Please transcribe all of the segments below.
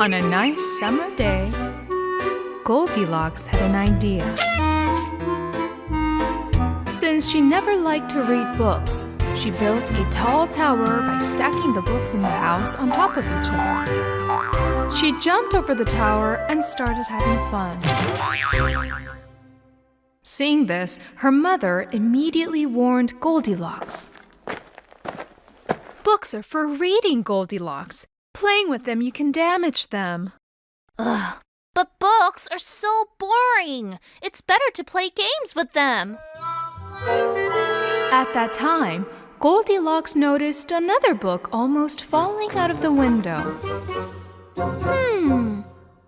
On a nice summer day, Goldilocks had an idea. Since she never liked to read books, she built a tall tower by stacking the books in the house on top of each other. She jumped over the tower and started having fun. Seeing this, her mother immediately warned Goldilocks. "Books are for reading, Goldilocks. Playing with them, you can damage them." Ugh, but books are so boring. It's better to play games with them. At that time, Goldilocks noticed another book almost falling out of the window.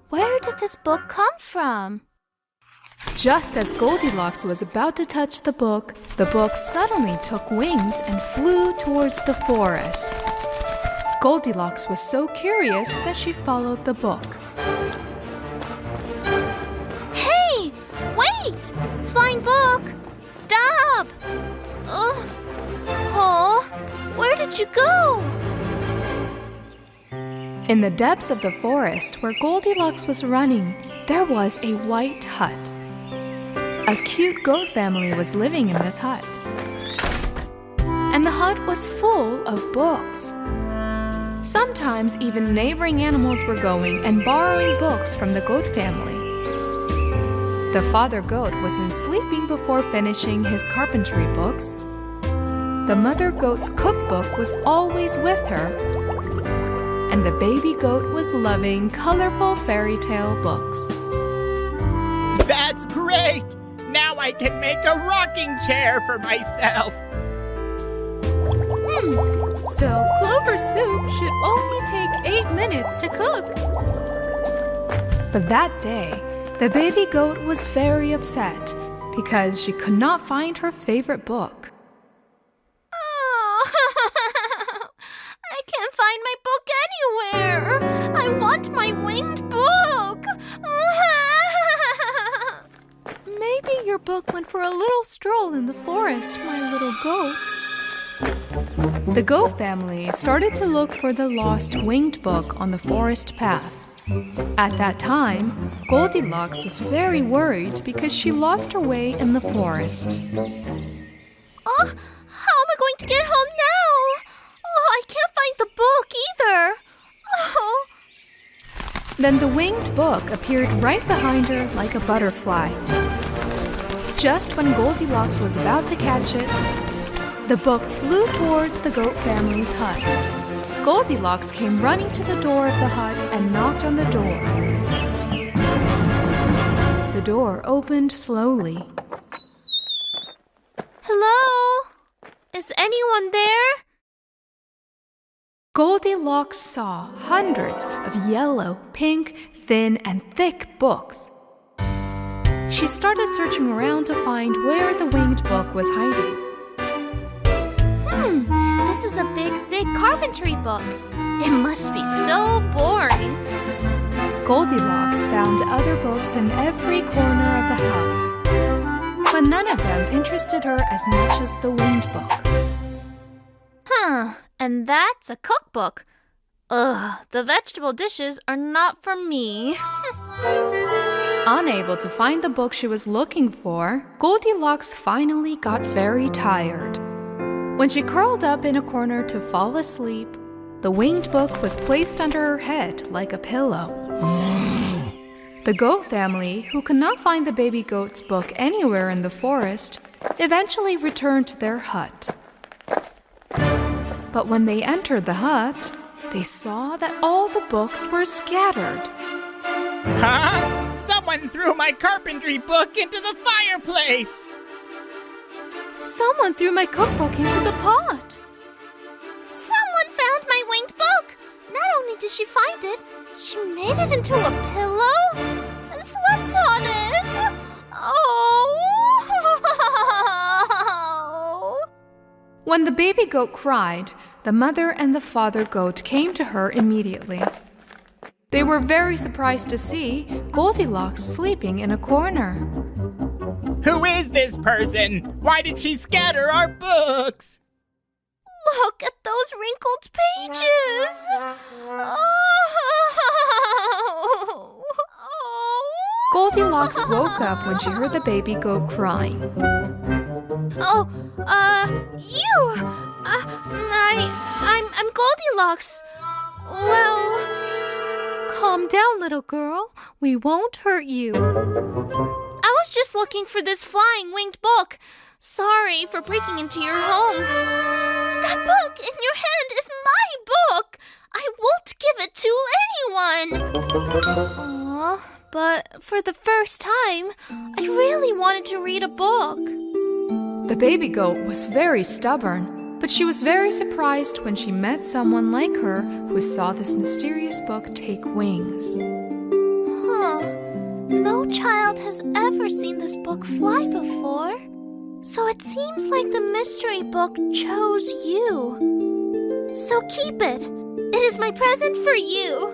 Where did this book come from? Just as Goldilocks was about to touch the book suddenly took wings and flew towards the forest. Goldilocks was so curious that she followed the book. Hey! Wait! Flying book! Stop! Ugh. Oh, where did you go? In the depths of the forest where Goldilocks was running, there was a white hut. A cute goat family was living in this hut. And the hut was full of books. Sometimes even neighboring animals were going and borrowing books from the goat family. The father goat wasn't sleeping before finishing his carpentry books. The mother goat's cookbook was always with her. And the baby goat was loving colorful fairy tale books. That's great! Now I can make a rocking chair for myself. So clover soup should only take 8 minutes to cook. But that day, the baby goat was very upset because she could not find her favorite book. Oh, I can't find my book anywhere. I want my winged book. Maybe your book went for a little stroll in the forest, my little goat. The goat family started to look for the lost winged book on the forest path. At that time, Goldilocks was very worried because she lost her way in the forest. Oh, how am I going to get home now? Oh, I can't find the book either. Oh. Then the winged book appeared right behind her like a butterfly. Just when Goldilocks was about to catch it, the book flew towards the goat family's hut. Goldilocks came running to the door of the hut and knocked on the door. The door opened slowly. Hello? Is anyone there? Goldilocks saw hundreds of yellow, pink, thin, and thick books. She started searching around to find where the winged book was hiding. This is a big, thick carpentry book. It must be so boring. Goldilocks found other books in every corner of the house, but none of them interested her as much as the winged book. And that's a cookbook. Ugh, the vegetable dishes are not for me. Unable to find the book she was looking for, Goldilocks finally got very tired. When she curled up in a corner to fall asleep, the winged book was placed under her head like a pillow. The goat family, who could not find the baby goat's book anywhere in the forest, eventually returned to their hut. But when they entered the hut, they saw that all the books were scattered. Huh? Someone threw my carpentry book into the fireplace! Someone threw my cookbook into the pot. Someone found my winged book. Not only did she find it, she made it into a pillow and slept on it. Oh! When the baby goat cried, the mother and the father goat came to her immediately. They were very surprised to see Goldilocks sleeping in a corner. Who is this person? Why did she scatter our books? Look at those wrinkled pages. Goldilocks woke up when she heard the baby goat crying. Oh, you! I'm Goldilocks. Well... Calm down, little girl. We won't hurt you. I was just looking for this flying winged book. Sorry for breaking into your home. That book in your hand is my book. I won't give it to anyone. But for the first time, I really wanted to read a book. The baby goat was very stubborn, but she was very surprised when she met someone like her who saw this mysterious book take wings. No child has ever seen this book fly before. So it seems like the mystery book chose you. So keep it. It is my present for you.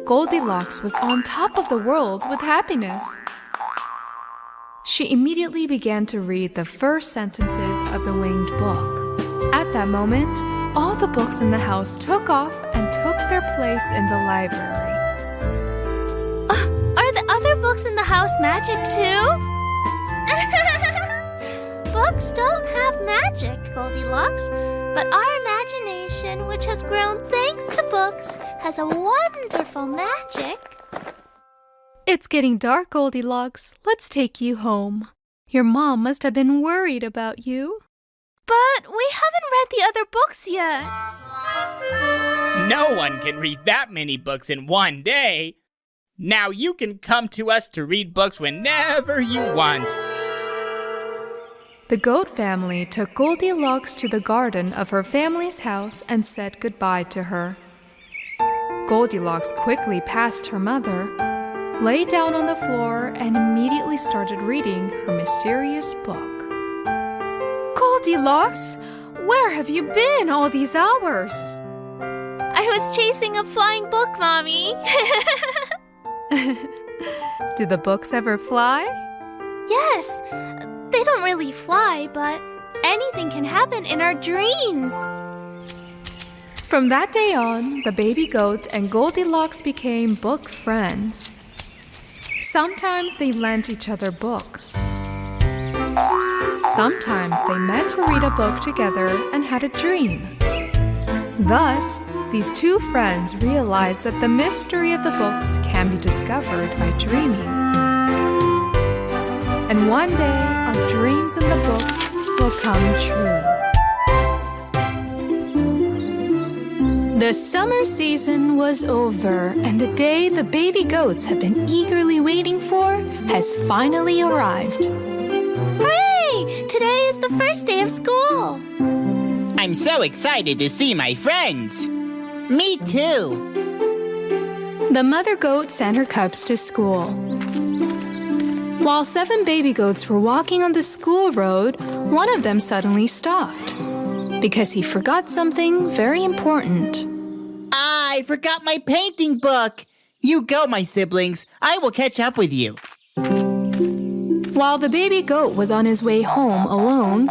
Goldilocks was on top of the world with happiness. She immediately began to read the first sentences of the winged book. At that moment, all the books in the house took off and took their place in the library. Are the other books in the house magic too? Books don't have magic, Goldilocks, but our imagination, which has grown thanks to books, has a wonderful magic. It's getting dark, Goldilocks. Let's take you home. Your mom must have been worried about you. But we haven't read the other books yet. No one can read that many books in one day. Now you can come to us to read books whenever you want. The goat family took Goldilocks to the garden of her family's house and said goodbye to her. Goldilocks quickly passed her mother, lay down on the floor, and immediately started reading her mysterious book. Goldilocks, where have you been all these hours? I was chasing a flying book, Mommy. Do the books ever fly? Yes, they don't really fly, but anything can happen in our dreams. From that day on, the baby goat and Goldilocks became book friends. Sometimes they lent each other books. Sometimes they met to read a book together and had a dream. Thus, these two friends realized that the mystery of the books can be discovered by dreaming. And one day, our dreams in the books will come true. The summer season was over, and the day the baby goats have been eagerly waiting for has finally arrived. Hooray! Today is the first day of school. I'm so excited to see my friends. Me too. The mother goat sent her cubs to school. While 7 baby goats were walking on the school road, one of them suddenly stopped because he forgot something very important. I forgot my painting book. You go, my siblings. I will catch up with you. While the baby goat was on his way home alone,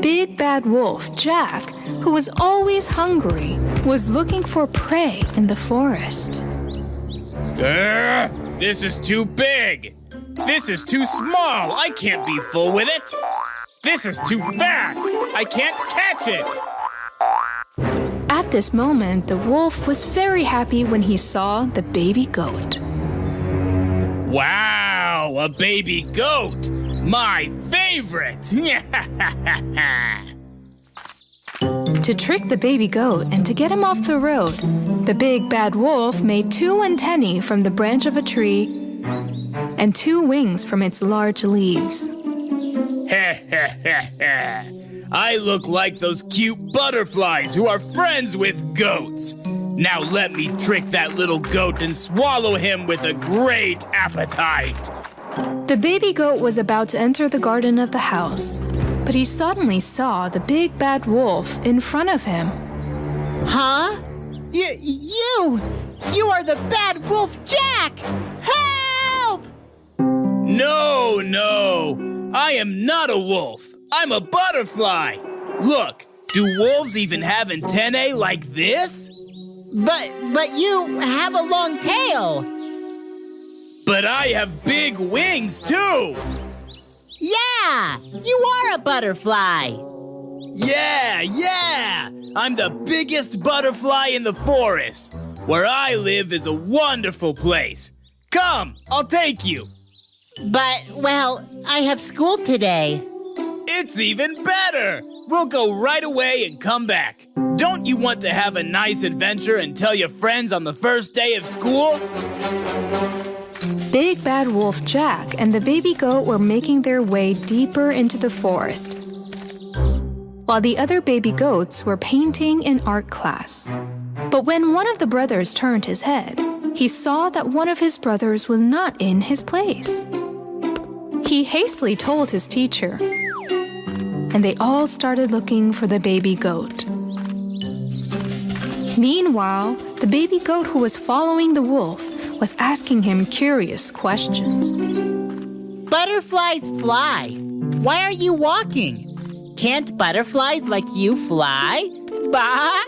Big Bad Wolf Jack, who was always hungry, was looking for prey in the forest. This is too big. This is too small. I can't be full with it. This is too fast. I can't catch it. At this moment, the wolf was very happy when he saw the baby goat. Wow, a baby goat. My favorite. To trick the baby goat and to get him off the road, the big bad wolf made 2 antennae from the branch of a tree and 2 wings from its large leaves. I look like those cute butterflies who are friends with goats. Now let me trick that little goat and swallow him with a great appetite. The baby goat was about to enter the garden of the house, but he suddenly saw the big bad wolf in front of him. Huh? You are the bad wolf Jack! Help! No, I am not a wolf. I'm a butterfly. Look, do wolves even have antennae like this? But you have a long tail. But I have big wings, too! Yeah, you are a butterfly. Yeah! I'm the biggest butterfly in the forest. Where I live is a wonderful place. Come, I'll take you. But, well, I have school today. It's even better! We'll go right away and come back. Don't you want to have a nice adventure and tell your friends on the first day of school? Big Bad Wolf Jack and the baby goat were making their way deeper into the forest, while the other baby goats were painting in art class. But when one of the brothers turned his head, he saw that one of his brothers was not in his place. He hastily told his teacher, and they all started looking for the baby goat. Meanwhile, the baby goat who was following the wolf was asking him curious questions. Butterflies fly. Why are you walking? Can't butterflies like you fly? Bah!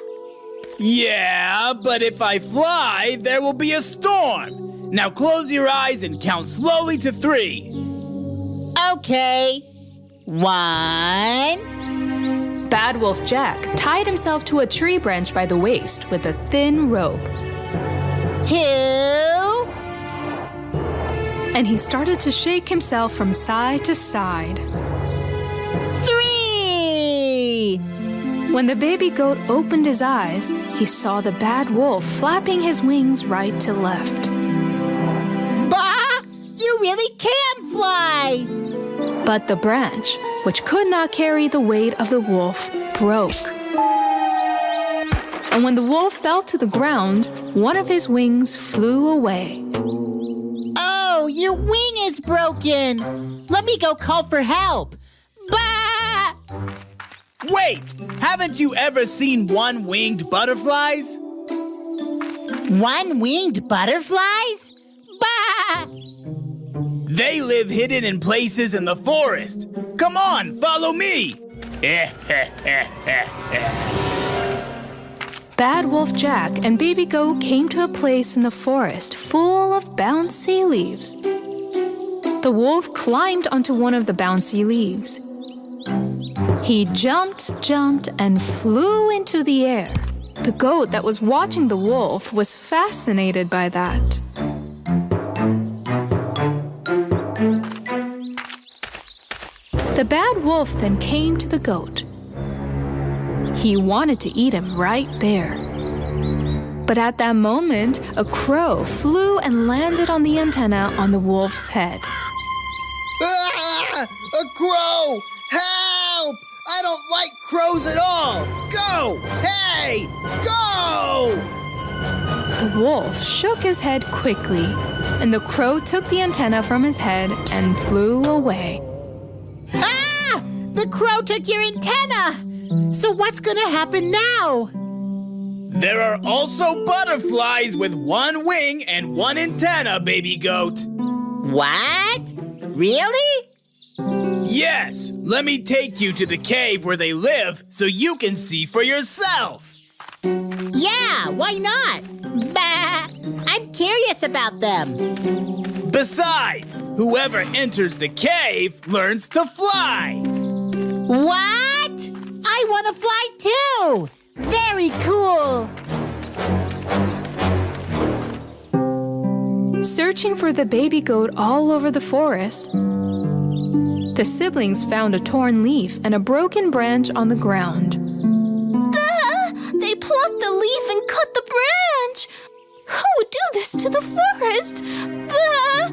Yeah, but if I fly, there will be a storm. Now close your eyes and count slowly to 3. Okay. 1. Bad Wolf Jack tied himself to a tree branch by the waist with a thin rope, 2. and he started to shake himself from side to side. 3. When the baby goat opened his eyes, he saw the bad wolf flapping his wings right to left. Bah! You really can fly! But the branch, which could not carry the weight of the wolf, broke. And when the wolf fell to the ground, one of his wings flew away. Oh, your wing is broken! Let me go call for help! Bah! Wait! Haven't you ever seen one-winged butterflies? One-winged butterflies? Bah! They live hidden in places in the forest. Come on, follow me! Bad Wolf Jack and Baby Goat came to a place in the forest full of bouncy leaves. The wolf climbed onto one of the bouncy leaves. He jumped, and flew into the air. The goat that was watching the wolf was fascinated by that. The bad wolf then came to the goat. He wanted to eat him right there. But at that moment, a crow flew and landed on the antenna on the wolf's head. Ah! A crow! Help! I don't like crows at all! Go! Hey! Go! The wolf shook his head quickly, and the crow took the antenna from his head and flew away. Ah! The crow took your antenna! So what's gonna happen now? There are also butterflies with one wing and one antenna, baby goat. What? Really? Yes, let me take you to the cave where they live so you can see for yourself. Yeah, why not? Bah! I'm curious about them. Besides, whoever enters the cave learns to fly. What? I want to fly too! Very cool! Searching for the baby goat all over the forest, the siblings found a torn leaf and a broken branch on the ground. They plucked the leaf and cut the branch. Who would do this to the forest? Bah!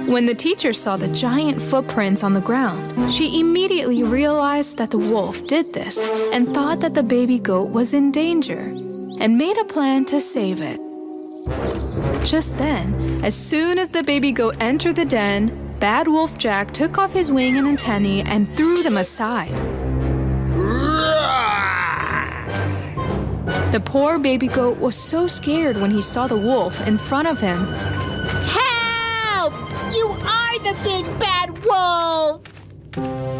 When the teacher saw the giant footprints on the ground, she immediately realized that the wolf did this and thought that the baby goat was in danger and made a plan to save it. Just then, as soon as the baby goat entered the den, Bad Wolf Jack took off his wing and antennae and threw them aside. The poor baby goat was so scared when he saw the wolf in front of him. Help! You are the big bad wolf!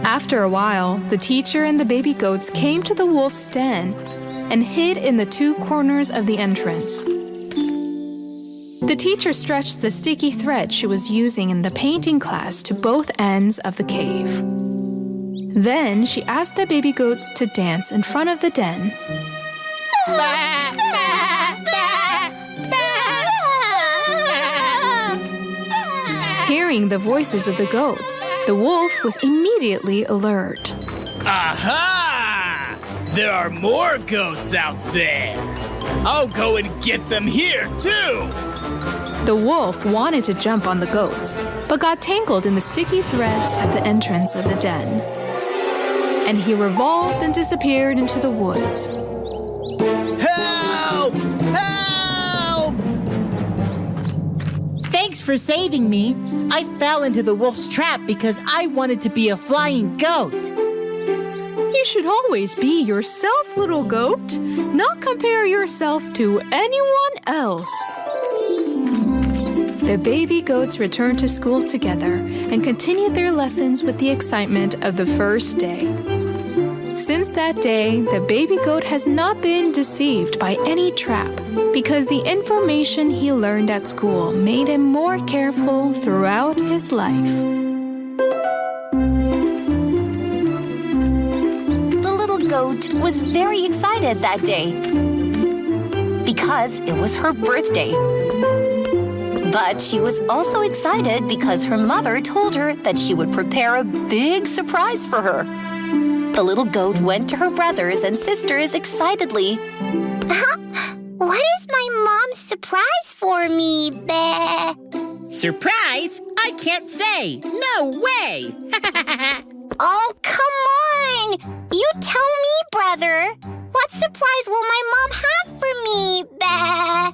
After a while, the teacher and the baby goats came to the wolf's den and hid in the two corners of the entrance. The teacher stretched the sticky thread she was using in the painting class to both ends of the cave. Then she asked the baby goats to dance in front of the den. Hearing the voices of the goats, the wolf was immediately alert. Aha! There are more goats out there. I'll go and get them here, too. The wolf wanted to jump on the goats, but got tangled in the sticky threads at the entrance of the den. And he revolved and disappeared into the woods. Help! Help! Thanks for saving me. I fell into the wolf's trap because I wanted to be a flying goat. You should always be yourself, little goat, not compare yourself to anyone else. The baby goats returned to school together and continued their lessons with the excitement of the first day. Since that day, the baby goat has not been deceived by any trap because the information he learned at school made him more careful throughout his life. The little goat was very excited that day because it was her birthday. But she was also excited because her mother told her that she would prepare a big surprise for her. The little goat went to her brothers and sisters excitedly. What is my mom's surprise for me, Bah? Surprise? I can't say. No way. Oh, come on! You tell me, brother. What surprise will my mom have for me, Bah?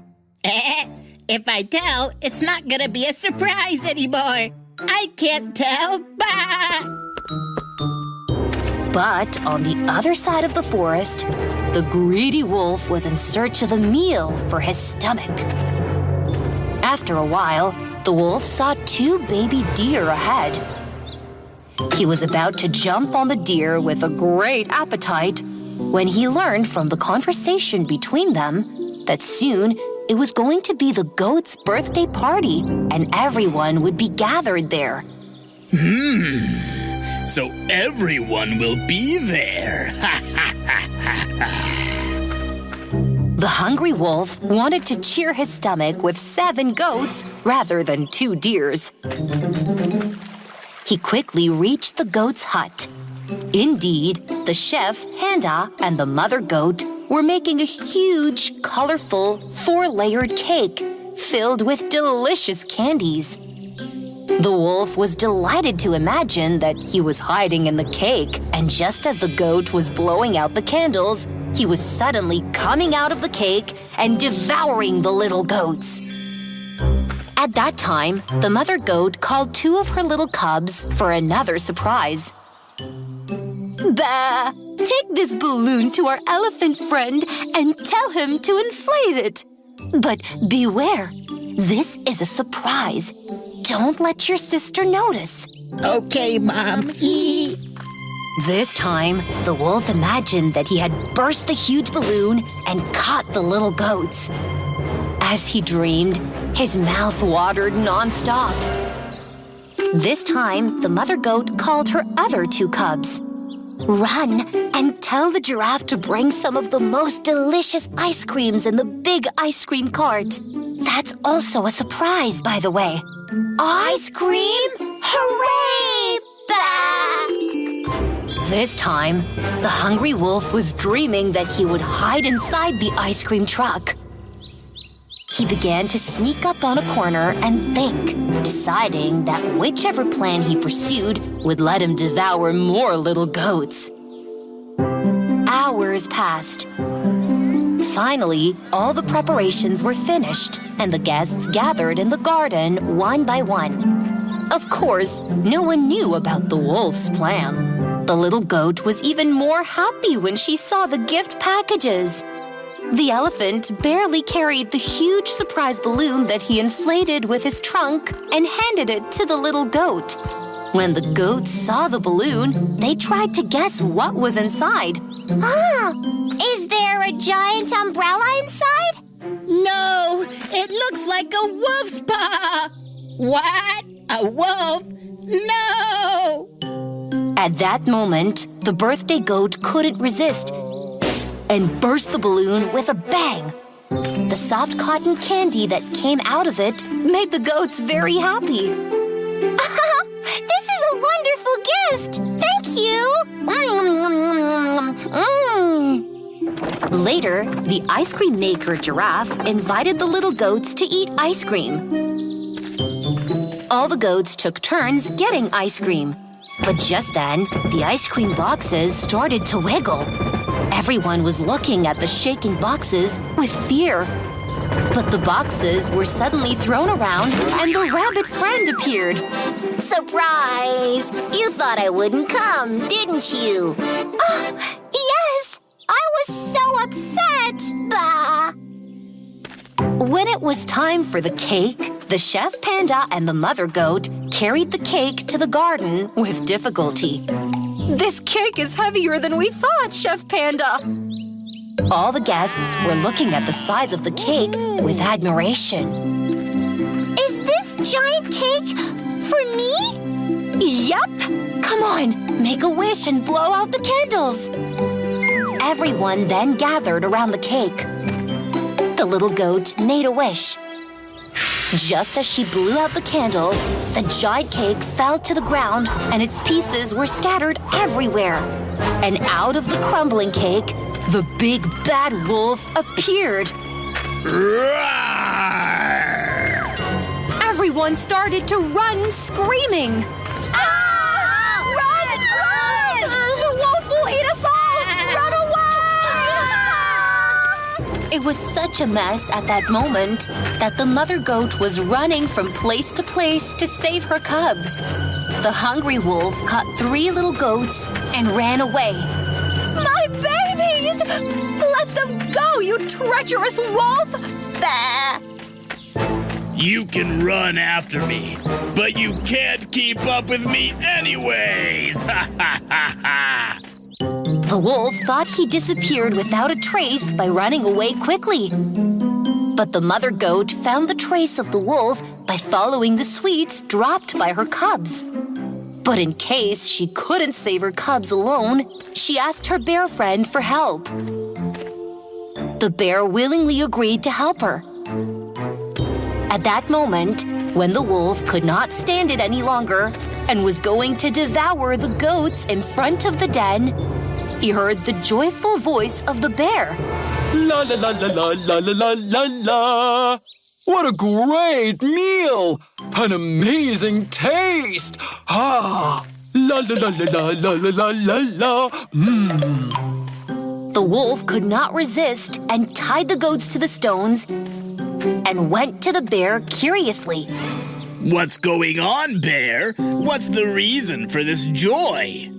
If I tell, it's not gonna be a surprise anymore. I can't tell. Bah! But on the other side of the forest, the greedy wolf was in search of a meal for his stomach. After a while, the wolf saw 2 baby deer ahead. He was about to jump on the deer with a great appetite when he learned from the conversation between them that soon it was going to be the goat's birthday party and everyone would be gathered there. So everyone will be there. The hungry wolf wanted to cheer his stomach with 7 goats rather than 2 deers. He quickly reached the goat's hut. Indeed, the chef, Handa, and the mother goat were making a huge, colorful, 4-layered cake filled with delicious candies. The wolf was delighted to imagine that he was hiding in the cake, and just as the goat was blowing out the candles, he was suddenly coming out of the cake and devouring the little goats. At that time, the mother goat called 2 of her little cubs for another surprise. Bah! Take this balloon to our elephant friend and tell him to inflate it. But beware, this is a surprise. Don't let your sister notice. Okay, Mom. This time, the wolf imagined that he had burst the huge balloon and caught the little goats. As he dreamed, his mouth watered nonstop. This time, the mother goat called her other 2 cubs. Run and tell the giraffe to bring some of the most delicious ice creams in the big ice cream cart. That's also a surprise, by the way. Ice cream? Hooray! Bah! This time, the hungry wolf was dreaming that he would hide inside the ice cream truck. He began to sneak up on a corner and think, deciding that whichever plan he pursued would let him devour more little goats. Hours passed. Finally, all the preparations were finished, and the guests gathered in the garden one by one. Of course, no one knew about the wolf's plan. The little goat was even more happy when she saw the gift packages. The elephant barely carried the huge surprise balloon that he inflated with his trunk and handed it to the little goat. When the goats saw the balloon, they tried to guess what was inside. Is there a giant umbrella inside? No, it looks like a wolf's paw. What? A wolf? No! At that moment, the birthday goat couldn't resist and burst the balloon with a bang. The soft cotton candy that came out of it made the goats very happy. This is a wonderful gift. Thank you. Later, the ice cream maker giraffe invited the little goats to eat ice cream. All the goats took turns getting ice cream. But just then, the ice cream boxes started to wiggle. Everyone was looking at the shaking boxes with fear. But the boxes were suddenly thrown around and the rabbit friend appeared. Surprise! You thought I wouldn't come, didn't you? Oh, yes! I was so upset! Bah! When it was time for the cake, the chef panda and the mother goat carried the cake to the garden with difficulty. This cake is heavier than we thought, Chef Panda. All the guests were looking at the size of the cake with admiration. Is this giant cake for me? Yup! Come on, make a wish and blow out the candles. Everyone then gathered around the cake. The little goat made a wish. Just as she blew out the candle, the giant cake fell to the ground and its pieces were scattered everywhere. And out of the crumbling cake, the big bad wolf appeared. Everyone started to run, screaming. Run! The wolf will eat us all! Run away! It was such a mess at that moment that the mother goat was running from place to place to save her cubs. The hungry wolf caught 3 little goats and ran away. My babies! Let them go, you treacherous wolf! Bah! You can run after me, but you can't keep up with me anyways! Ha ha ha ha! The wolf thought he disappeared without a trace by running away quickly. But the mother goat found the trace of the wolf by following the sweets dropped by her cubs. But in case she couldn't save her cubs alone, she asked her bear friend for help. The bear willingly agreed to help her. At that moment, when the wolf could not stand it any longer and was going to devour the goats in front of the den, he heard the joyful voice of the bear. La la la la la la la la la la! What a great meal! An amazing taste! Ah! La la la la la la la la la! Mmm! The wolf could not resist and tied the goats to the stones and went to the bear curiously. What's going on, Bear? What's the reason for this joy?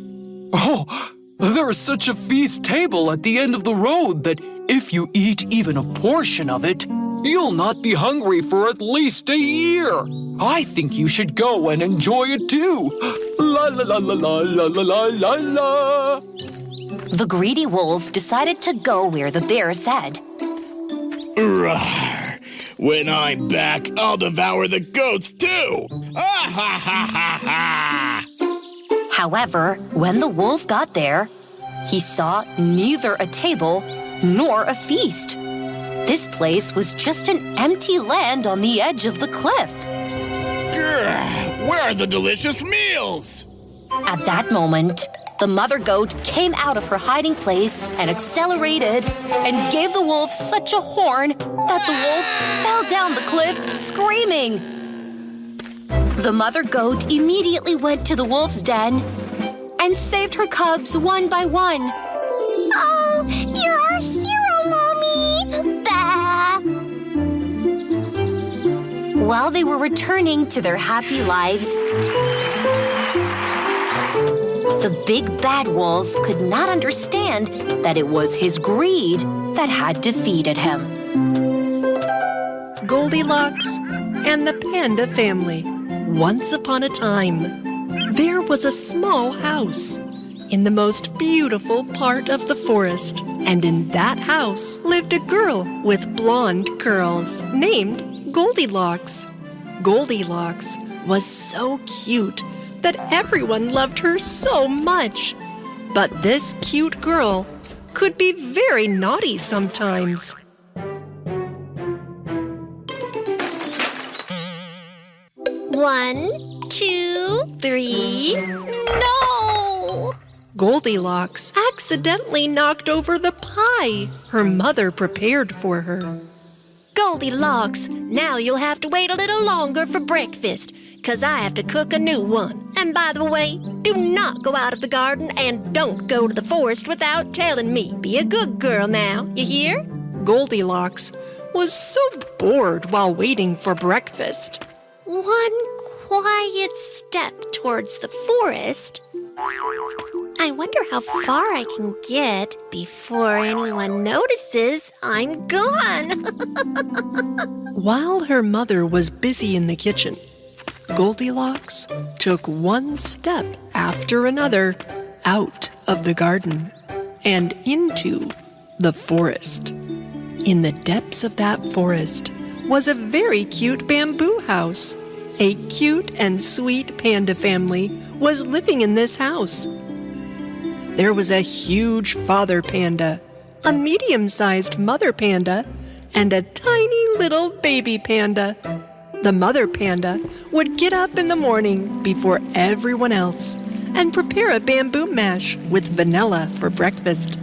Oh, there is such a feast table at the end of the road that if you eat even a portion of it, you'll not be hungry for at least a year. I think you should go and enjoy it too. La la la la la la la la la la. The greedy wolf decided to go where the bear said. Rawr. When I'm back, I'll devour the goats too! Ah ha ha ha ha! However, when the wolf got there, he saw neither a table nor a feast. This place was just an empty land on the edge of the cliff. Grr, where are the delicious meals? At that moment, the mother goat came out of her hiding place and accelerated and gave the wolf such a horn that the wolf fell down the cliff screaming. The mother goat immediately went to the wolf's den and saved her cubs one by one. Oh, you're our hero, Mommy! Bah! While they were returning to their happy lives, the big bad wolf could not understand that it was his greed that had defeated him. Goldilocks and the Panda Family. Once upon a time, there was a small house in the most beautiful part of the forest, And in that house lived a girl with blonde curls named Goldilocks. Goldilocks was so cute that everyone loved her so much. But this cute girl could be very naughty sometimes. One, 2, 3. No! Goldilocks accidentally knocked over the pie her mother prepared for her. Goldilocks, now you'll have to wait a little longer for breakfast, 'cause I have to cook a new one. And by the way, do not go out of the garden and don't go to the forest without telling me. Be a good girl now, you hear? Goldilocks was so bored while waiting for breakfast. One quiet step towards the forest. I wonder how far I can get before anyone notices I'm gone. While her mother was busy in the kitchen, Goldilocks took one step after another out of the garden and into the forest. In the depths of that forest was a very cute bamboo house. A cute and sweet panda family was living in this house. There was a huge father panda, a medium-sized mother panda, and a tiny little baby panda. The mother panda would get up in the morning before everyone else and prepare a bamboo mash with vanilla for breakfast.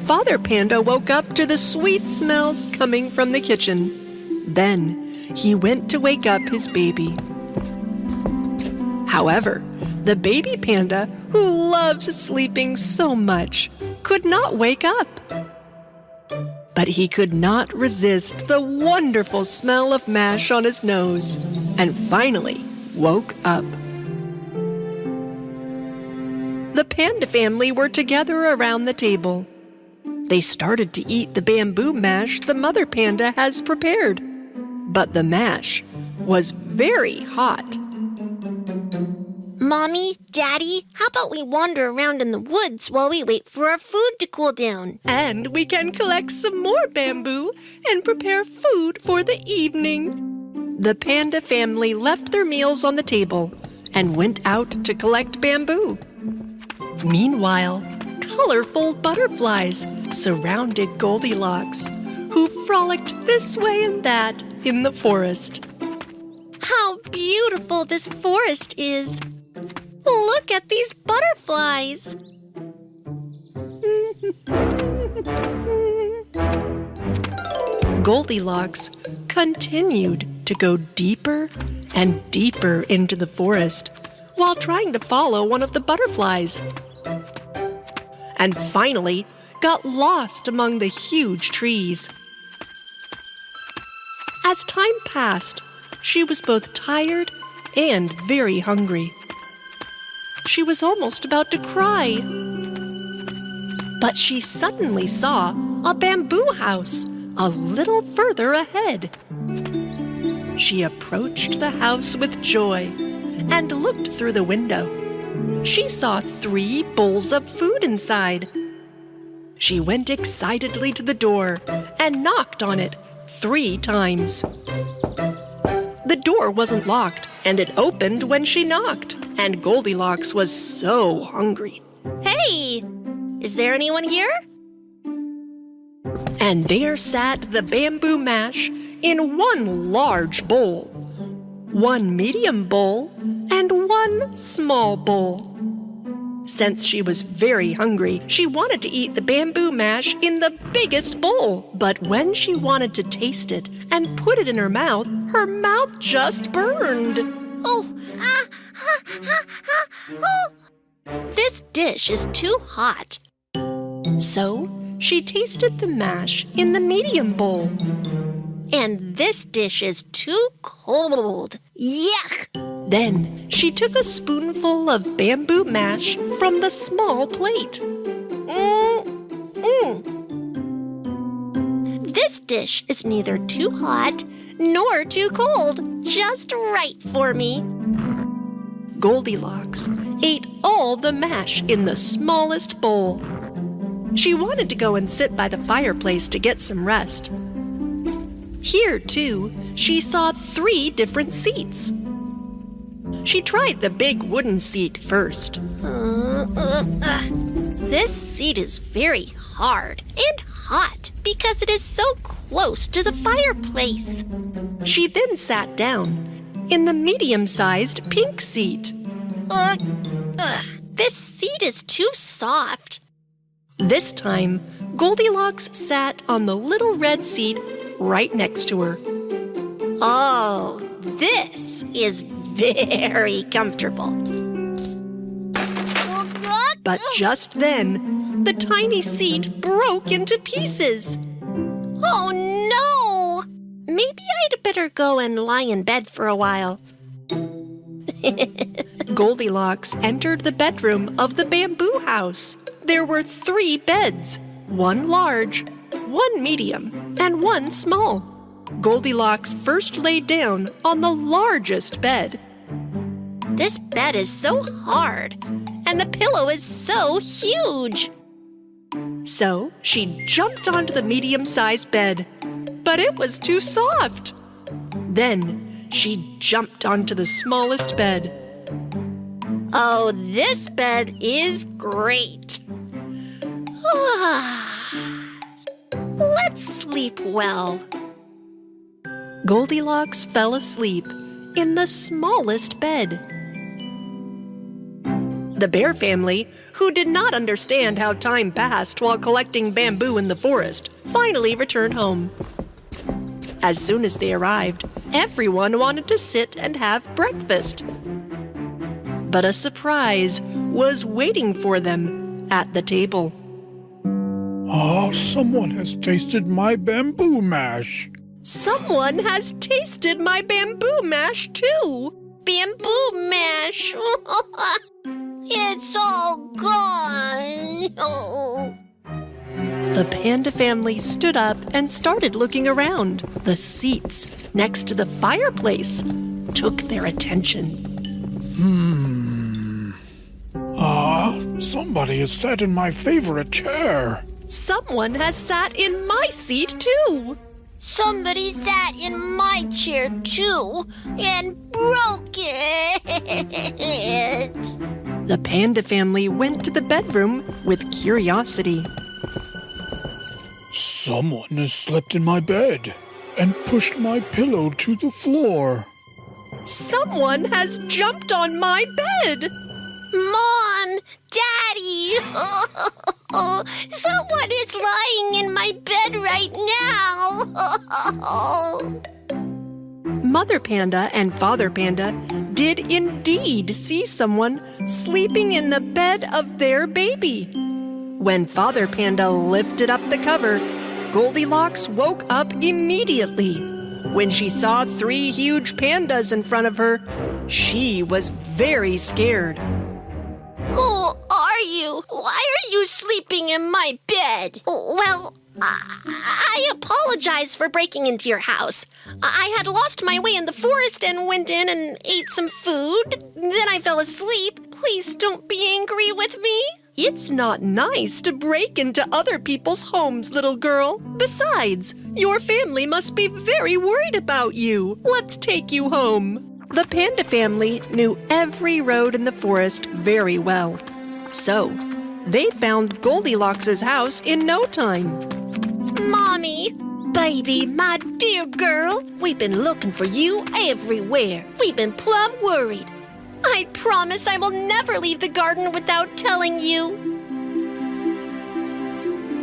Father panda woke up to the sweet smells coming from the kitchen. Then he went to wake up his baby. However, the baby panda, who loves sleeping so much, could not wake up. But he could not resist the wonderful smell of mash on his nose and finally woke up. The panda family were together around the table. They started to eat the bamboo mash the mother panda has prepared. But the mash was very hot. Mommy, Daddy, how about we wander around in the woods while we wait for our food to cool down? And we can collect some more bamboo and prepare food for the evening. The panda family left their meals on the table and went out to collect bamboo. Meanwhile, colorful butterflies surrounded Goldilocks, who frolicked this way and that in the forest. How beautiful this forest is! Look at these butterflies! Goldilocks continued to go deeper and deeper into the forest while trying to follow one of the butterflies. And finally got lost among the huge trees. As time passed, she was both tired and very hungry. She was almost about to cry. But she suddenly saw a bamboo house a little further ahead. She approached the house with joy and looked through the window. She saw 3 bowls of food inside. She went excitedly to the door and knocked on it 3 times. The door wasn't locked, and it opened when she knocked, and Goldilocks was so hungry. Hey! Is there anyone here? And there sat the bamboo mash in 1 large bowl, 1 medium bowl, and 1 small bowl. Since she was very hungry, she wanted to eat the bamboo mash in the biggest bowl. But when she wanted to taste it and put it in her mouth just burned. Oh! This dish is too hot. So she tasted the mash in the medium bowl. And this dish is too cold. Yuck! Then she took a spoonful of bamboo mash from the small plate. This dish is neither too hot nor too cold. Just right for me. Goldilocks ate all the mash in the smallest bowl. She wanted to go and sit by the fireplace to get some rest. Here, too, she saw 3 different seats. She tried the big wooden seat first. This seat is very hard and hot because it is so close to the fireplace. She then sat down in the medium-sized pink seat. This seat is too soft. This time, Goldilocks sat on the little red seat right next to her. Oh, this is very comfortable. But just then, the tiny seat broke into pieces. Oh no! Maybe I'd better go and lie in bed for a while. Goldilocks entered the bedroom of the bamboo house. There were 3 beds, 1 large, 1 medium, and 1 small. Goldilocks first laid down on the largest bed. This bed is so hard, and the pillow is so huge. So she jumped onto the medium-sized bed, but it was too soft. Then she jumped onto the smallest bed. Oh, this bed is great. Let's sleep well. Goldilocks fell asleep in the smallest bed. The bear family, who did not understand how time passed while collecting bamboo in the forest, finally returned home. As soon as they arrived, everyone wanted to sit and have breakfast. But a surprise was waiting for them at the table. Someone has tasted my bamboo mash. Someone has tasted my bamboo mash, too. Bamboo mash. It's all gone. Oh. The panda family stood up and started looking around. The seats next to the fireplace took their attention. Somebody has sat in my favorite chair. Someone has sat in my seat, too. Somebody sat in my chair too and broke it. The panda family went to the bedroom with curiosity. Someone has slept in my bed and pushed my pillow to the floor. Someone has jumped on my bed. Mom! Daddy! Someone is lying in my bed right now. Mother Panda and Father Panda did indeed see someone sleeping in the bed of their baby. When Father Panda lifted up the cover, Goldilocks woke up immediately. When she saw 3 huge pandas in front of her, she was very scared. Who are you? Why are you sleeping in my bed? Well, I apologize for breaking into your house. I had lost my way in the forest and went in and ate some food. Then I fell asleep. Please don't be angry with me. It's not nice to break into other people's homes, little girl. Besides, your family must be very worried about you. Let's take you home. The panda family knew every road in the forest very well. So, they found Goldilocks' house in no time. Mommy, baby, my dear girl, we've been looking for you everywhere. We've been plumb worried. I promise I will never leave the garden without telling you.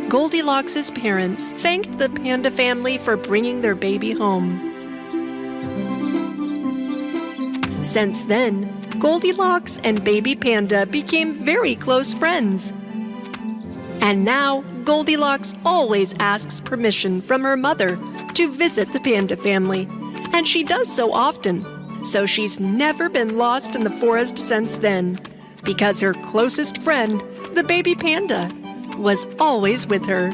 Goldilocks' parents thanked the panda family for bringing their baby home. Since then, Goldilocks and Baby Panda became very close friends. And now, Goldilocks always asks permission from her mother to visit the panda family, and she does so often. So she's never been lost in the forest since then, because her closest friend, the baby panda, was always with her.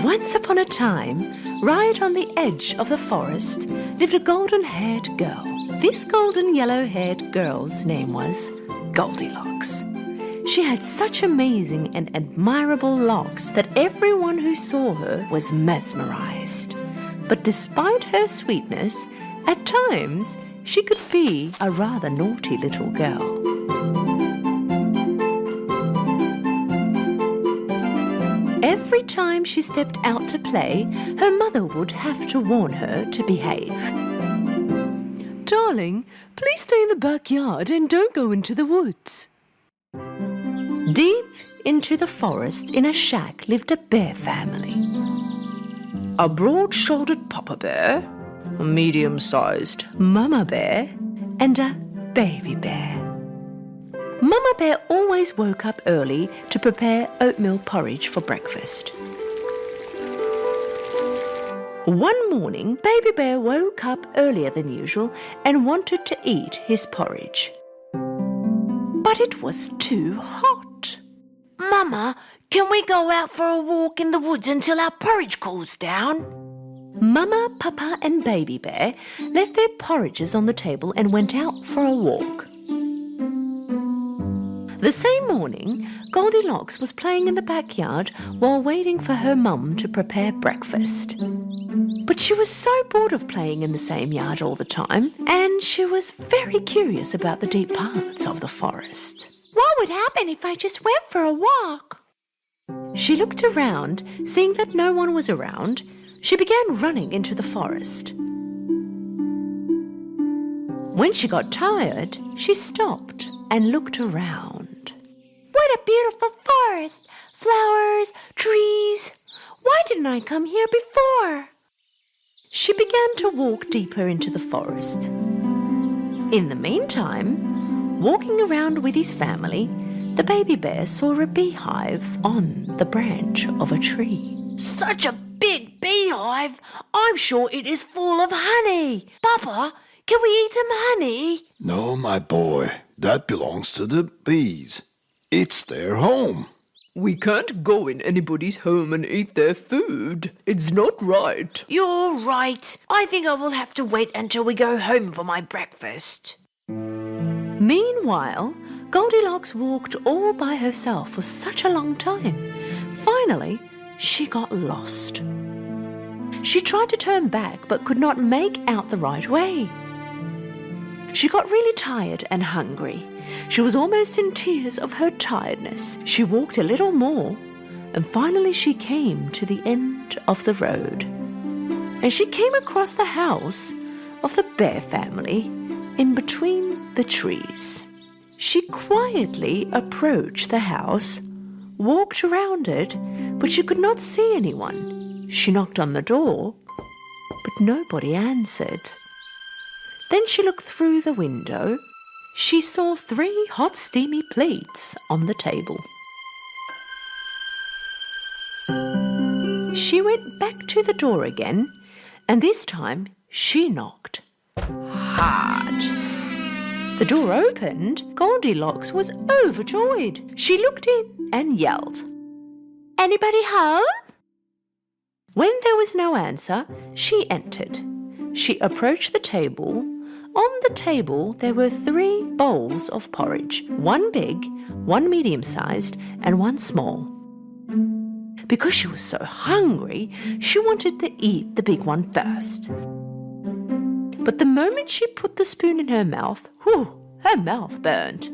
Once upon a time, right on the edge of the forest, lived a golden-haired girl. This golden yellow-haired girl's name was Goldilocks. She had such amazing and admirable locks that everyone who saw her was mesmerized. But despite her sweetness, at times she could be a rather naughty little girl. Every time she stepped out to play, her mother would have to warn her to behave. Darling, please stay in the backyard and don't go into the woods. Deep into the forest in a shack lived a bear family. A broad-shouldered papa bear, a medium-sized mama bear, and a baby bear. Mama Bear always woke up early to prepare oatmeal porridge for breakfast. One morning, Baby Bear woke up earlier than usual and wanted to eat his porridge. But it was too hot. Mama, can we go out for a walk in the woods until our porridge cools down? Mama, Papa and Baby Bear left their porridges on the table and went out for a walk. The same morning, Goldilocks was playing in the backyard while waiting for her mum to prepare breakfast. But she was so bored of playing in the same yard all the time, and she was very curious about the deep parts of the forest. What would happen if I just went for a walk? She looked around, seeing that no one was around. She began running into the forest. When she got tired, she stopped and looked around. What a beautiful forest! Flowers, trees. Why didn't I come here before? She began to walk deeper into the forest. In the meantime, walking around with his family, the baby bear saw a beehive on the branch of a tree. Such a big beehive! I'm sure it is full of honey. Papa, can we eat some honey? No, my boy, that belongs to the bees. It's their home. We can't go in anybody's home and eat their food. It's not right. You're right. I think I will have to wait until we go home for my breakfast. Meanwhile, Goldilocks walked all by herself for such a long time. Finally, she got lost. She tried to turn back but could not make out the right way. She got really tired and hungry. She was almost in tears of her tiredness. She walked a little more, and finally she came to the end of the road. And she came across the house of the bear family in between the trees. She quietly approached the house, walked around it, but she could not see anyone. She knocked on the door, but nobody answered. Then she looked through the window. She saw 3 hot steamy plates on the table. She went back to the door again, and this time she knocked hard. The door opened. Goldilocks was overjoyed. She looked in and yelled, Anybody home? When there was no answer, she entered. She approached the table. On the table, there were 3 bowls of porridge, 1 big, 1 medium-sized, and 1 small. Because she was so hungry, she wanted to eat the big one first. But the moment she put the spoon in her mouth, her mouth burned,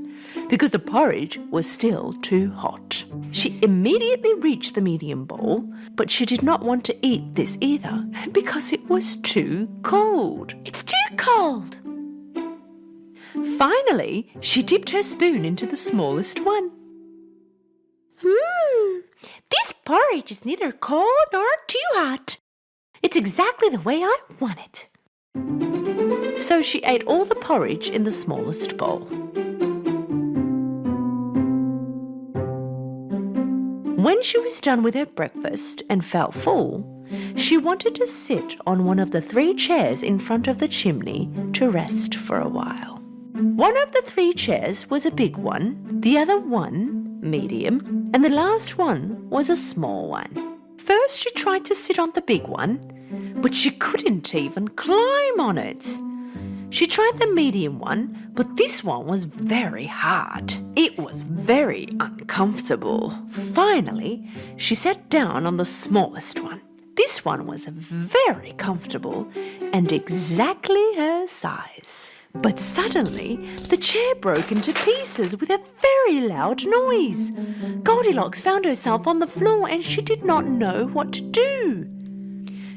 because the porridge was still too hot. She immediately reached the medium bowl, but she did not want to eat this either, because it was too cold. It's too cold! Finally, she dipped her spoon into the smallest one. This porridge is neither cold nor too hot. It's exactly the way I want it. So she ate all the porridge in the smallest bowl. When she was done with her breakfast and felt full, she wanted to sit on one of the 3 chairs in front of the chimney to rest for a while. One of the 3 chairs was a big one, the other one medium, and the last one was a small one. First she tried to sit on the big one, but she couldn't even climb on it. She tried the medium one, but this one was very hard. It was very uncomfortable. Finally, she sat down on the smallest one. This one was very comfortable and exactly her size. But suddenly, the chair broke into pieces with a very loud noise. Goldilocks found herself on the floor and she did not know what to do.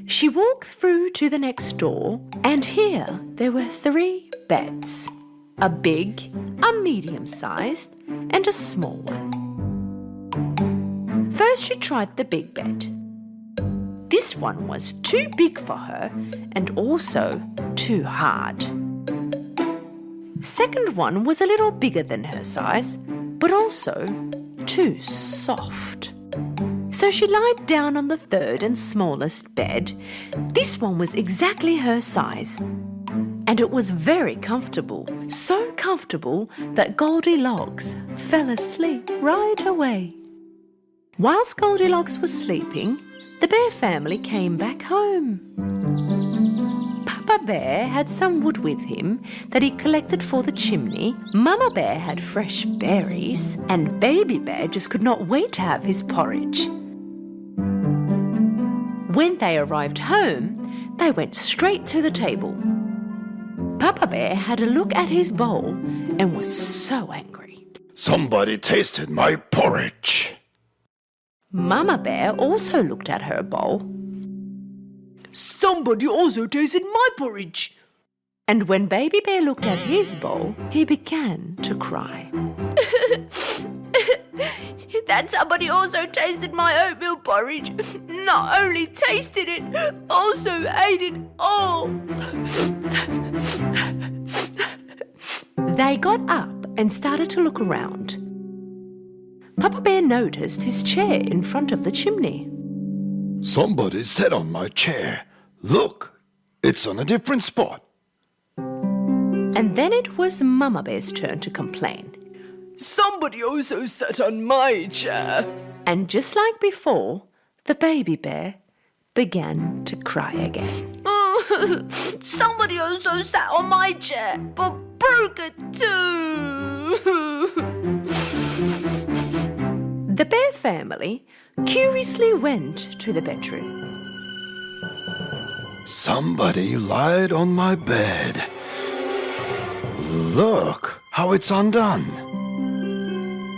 She walked through to the next door, and here there were 3 beds. A big, a medium-sized, and a small one. First she tried the big bed. This one was too big for her and also too hard. Second one was a little bigger than her size, but also too soft. So she lied down on the third and smallest bed. This one was exactly her size, and it was very comfortable. So comfortable that Goldilocks fell asleep right away. Whilst Goldilocks was sleeping, the bear family came back home. Papa Bear had some wood with him that he collected for the chimney. Mama Bear had fresh berries, and Baby Bear just could not wait to have his porridge. When they arrived home, they went straight to the table. Papa Bear had a look at his bowl and was so angry. Somebody tasted my porridge. Mama Bear also looked at her bowl. Somebody also tasted my porridge. And when Baby Bear looked at his bowl, he began to cry. That somebody also tasted my oatmeal porridge. Not only tasted it, also ate it all. They got up and started to look around. Papa Bear noticed his chair in front of the chimney. Somebody sat on my chair. Look, it's on a different spot. And then it was Mama Bear's turn to complain. Somebody also sat on my chair. And just like before, the baby bear began to cry again. Somebody also sat on my chair, but broke it too. The bear family curiously went to the bedroom. Somebody lied on my bed. Look how it's undone.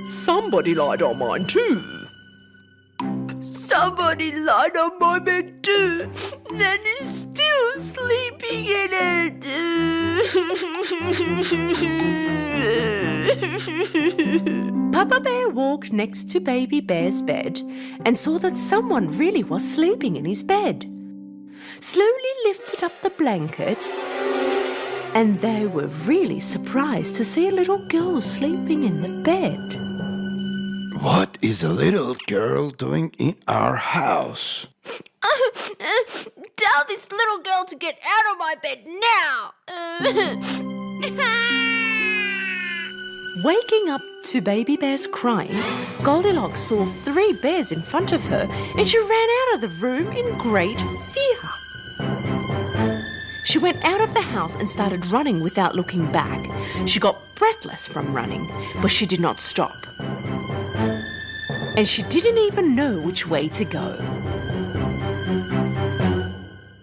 Somebody lied on mine too. Somebody lied on my bed too, and is still sleeping in it. Papa Bear walked next to Baby Bear's bed and saw that someone really was sleeping in his bed. Slowly lifted up the blankets, and they were really surprised to see a little girl sleeping in the bed. What is a little girl doing in our house? Tell this little girl to get out of my bed now! Waking up to Baby Bear's crying, Goldilocks saw 3 bears in front of her and she ran out of the room in great fear. She went out of the house and started running without looking back. She got breathless from running, but she did not stop. And she didn't even know which way to go.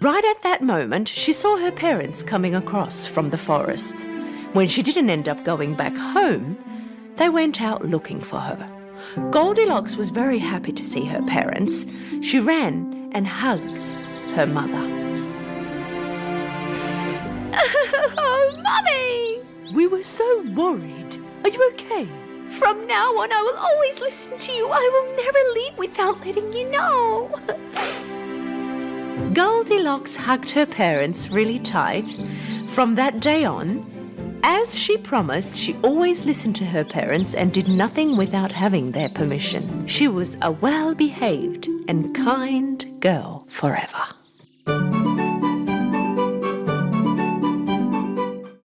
Right at that moment, she saw her parents coming across from the forest. When she didn't end up going back home, they went out looking for her. Goldilocks was very happy to see her parents. She ran and hugged her mother. Oh, Mummy! We were so worried. Are you okay? From now on, I will always listen to you. I will never leave without letting you know. Goldilocks hugged her parents really tight. From that day on, as she promised, she always listened to her parents and did nothing without having their permission. She was a well-behaved and kind girl forever.